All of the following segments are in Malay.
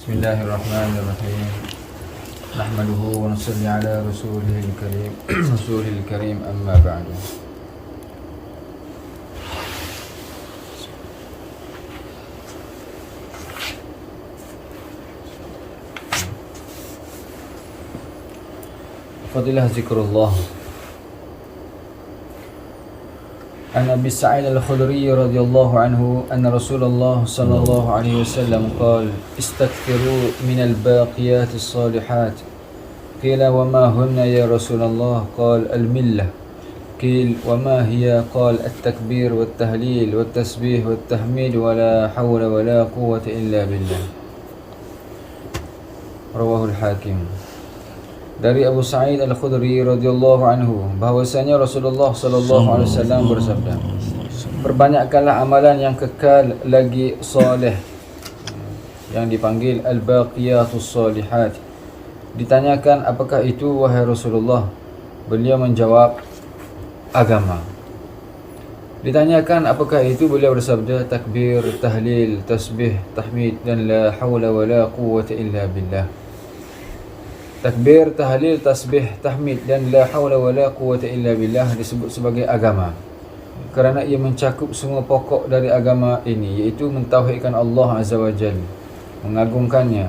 Bismillahirrahmanirrahim. Nahmaduhu wa nusalli ala rasulihil karim amma ba'du. Fadilah zikrullah. An Abi Sa'id al-Khudri radhiyallahu anhu anna Rasulullah sallallahu alaihi wasallam qala istakthiru min al-baqiyat as-salihat. Qila wa ma hunna ya Rasulullah? Qala al-millah. Qil wa ma hiya? Qala at-takbir wat-tahlil wat-tasbih wat-tahmid wa la hawla wa la quwwata illa billah. Rawahu al-Hakim. Dari Abu Sa'id al-Khudri radhiyallahu anhu bahwasanya Rasulullah sallallahu alaihi wasallam bersabda, perbanyakkanlah amalan yang kekal lagi soleh, yang dipanggil al-baqiyatus solihat. Ditanyakan, apakah itu wahai Rasulullah? Beliau menjawab, agama. Ditanyakan apakah itu, beliau bersabda, takbir, tahlil, tasbih, tahmid dan la hawla wa la quwwata illa billah. Takbir, tahlil, tasbih, tahmid dan la hawla wa la quwwata illa billah disebut sebagai agama kerana ia mencakup semua pokok dari agama ini, iaitu mentauhidkan Allah Azza wa Jalla, mengagungkannya,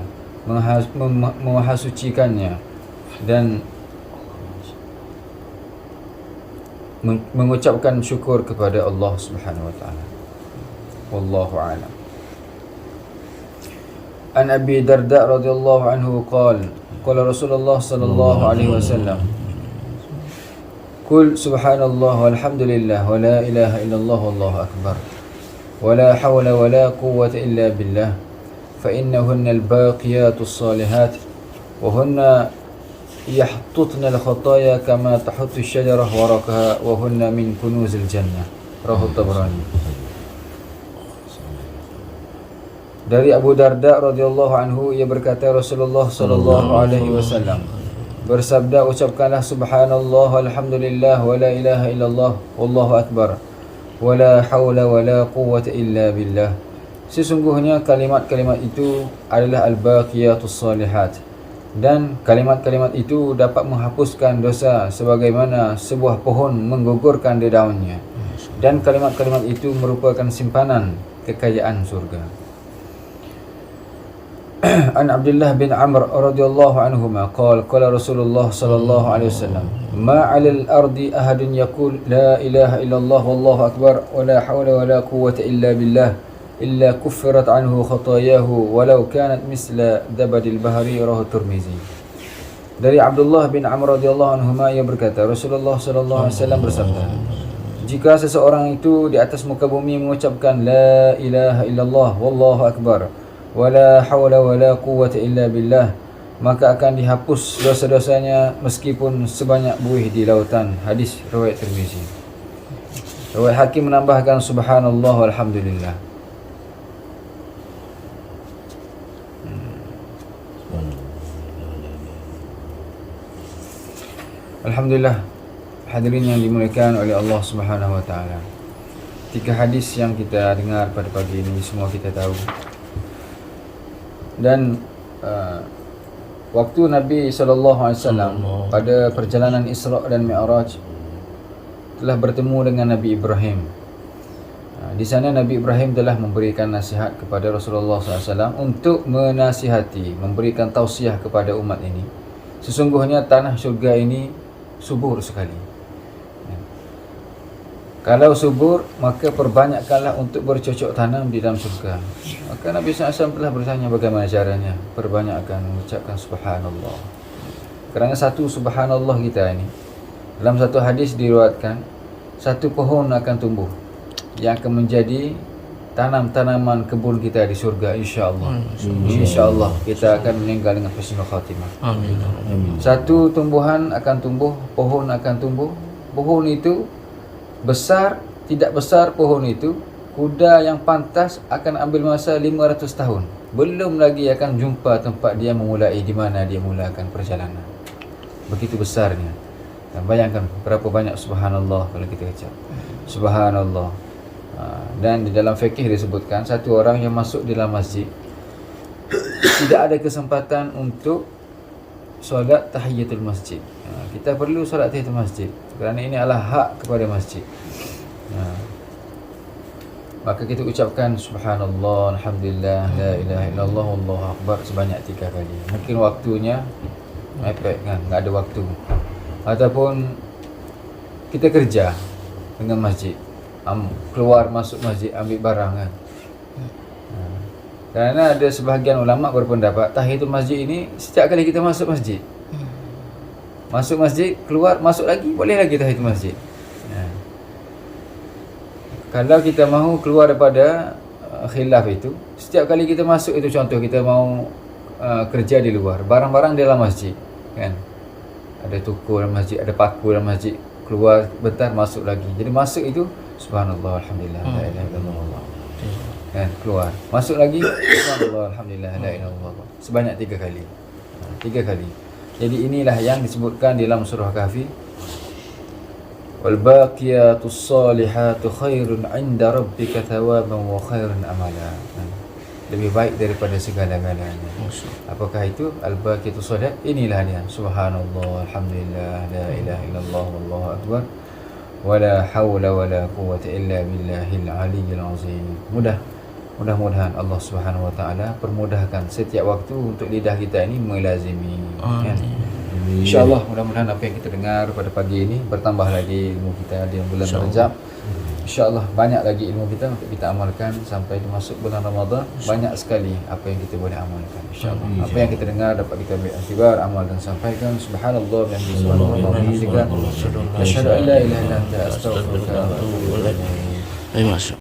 memahasucikannya dan mengucapkan syukur kepada Allah Subhanahu wa taala. Wallahu a'lam. An Abi Darda radhiyallahu anhu qala qala Rasulullah sallallahu alaihi wasallam, Qul subhanallah walhamdulillah wa la ilaha illallah wallahu akbar wa la hawla wa la quwwata illa billah fa innahunna al-baqiyatus salihat wa hunna yahtutna al-khataya kama tahuttu asy-syajarah waraqaha wa hunna min kunuzil jannah. Rawahu Tabrani. Dari Abu Darda radhiyallahu anhu, ia berkata, Rasulullah sallallahu alaihi wasallam bersabda, ucapkanlah subhanallah walhamdulillah wa la ilaha illallah wallahu akbar wa la hawla wa la quwwata illa billah. Sesungguhnya kalimat-kalimat itu adalah al-baqiyatus salihat, dan kalimat-kalimat itu dapat menghapuskan dosa sebagaimana sebuah pohon menggugurkan daunnya, dan kalimat-kalimat itu merupakan simpanan kekayaan surga. An Abdullah bin Amr radhiyallahu anhuma qala Rasulullah sallallahu alaihi wasallam, ma 'alal ardi ahadun yaqul la ilaha illallah wallahu akbar wa la hawla wa la quwwata illa billah illa kuffirat anhu khatayahu walau kanat misla dabadil bahri. Rawahu Tirmizi. Dari Abdullah bin Amr radhiyallahu anhuma, ia berkata, Rasulullah sallallahu alaihi wasallam bersabda, jika seseorang itu di atas muka bumi mengucapkan la ilaha illallah wallahu akbar wala hawla wala quwwata illa billah, maka akan dihapus dosa-dosanya meskipun sebanyak buih di lautan. Hadis riwayat Tirmizi. Riwayat Hakim menambahkan subhanallah walhamdulillah. Alhamdulillah, hadirin yang dimuliakan oleh Allah Subhanahu wa taala. 3 hadis yang kita dengar pada pagi ini semua kita tahu. Dan waktu Nabi sallallahu alaihi wasallam pada perjalanan Isra dan Mi'raj telah bertemu dengan Nabi Ibrahim. Di sana Nabi Ibrahim telah memberikan nasihat kepada Rasulullah SAW untuk menasihati, memberikan tausiah kepada umat ini. Sesungguhnya tanah syurga ini subur sekali. Kalau subur, maka perbanyakkanlah untuk bercocok tanam di dalam surga. Maka Nabi SAW telah bertanya bagaimana caranya. Perbanyakkan mengucapkan subhanallah. Kerana satu subhanallah kita ini, dalam satu hadis diriwayatkan, satu pohon akan tumbuh yang akan menjadi tanam-tanaman kebun kita di surga, insya-Allah. Insya-Allah kita akan meninggal dengan husnul khatimah. Amin. Satu tumbuhan akan tumbuh, pohon akan tumbuh. Pohon itu besar, tidak besar pohon itu, kuda yang pantas akan ambil masa 500 tahun. Belum lagi akan jumpa tempat dia memulai, di mana dia mulakan perjalanan. Begitu besarnya. Dan bayangkan berapa banyak subhanallah kalau kita ucap. Subhanallah. Dan di dalam fikih disebutkan, satu orang yang masuk di dalam masjid tidak ada kesempatan untuk solat tahiyatul masjid. Kita perlu solat tahiyatul masjid kerana ini adalah hak kepada masjid. Maka kita ucapkan subhanallah, alhamdulillah, la ilaha illallah, wallahu akbar sebanyak 3 kali. Mungkin waktunya mepet kan, enggak ada waktu. Ataupun kita kerja dengan masjid, keluar masuk masjid ambil barang kan. Kerana ada sebahagian ulama berpendapat tahiyatul masjid ini setiap kali kita masuk masjid. Masuk masjid, keluar, masuk lagi, boleh lagi tahiyatul masjid. Kalau kita mahu keluar daripada khilaf itu, setiap kali kita masuk itu, contoh kita mahu kerja di luar, barang-barang di dalam masjid kan. Ada toko dalam masjid, ada paku dalam masjid, keluar bentar masuk lagi. Jadi masuk itu subhanallah, alhamdulillah, la ilaha illallah. Kan, keluar. Masuk lagi subhanallah, alhamdulillah, la ilaha illallah. Sebanyak 3 kali. 3 kali. Jadi inilah yang disebutkan dalam surah Kahfi. Wal baqiyatus salihatu khairun 'inda rabbika thawaban wa khairun amala. Lebih baik daripada segala-galanya. Apakah itu? Al baqiyatus salihat, inilah dia. Subhanallah, alhamdulillah, la ilaha illallah, wallahu akbar. Wala haula wala quwwata illa billahil aliyyil azim. Mudah-mudahan Allah Subhanahu wa taala permudahkan setiap waktu untuk lidah kita ini melazimi. InsyaAllah mudah-mudahan apa yang kita dengar pada pagi ini bertambah lagi ilmu kita di bulan Rajab. InsyaAllah banyak lagi ilmu kita untuk kita amalkan sampai masuk bulan Ramadan. Banyak sekali apa yang kita boleh amalkan, InsyaAllah. Apa yang kita dengar dapat kita ambil iktibar, amal dan sampaikan. Subhanallah wa bihamdihi, subhanallah wa bihamdihi, asyhadu an la ilaha illa anta, astaghfiruka wa atubu ilaik.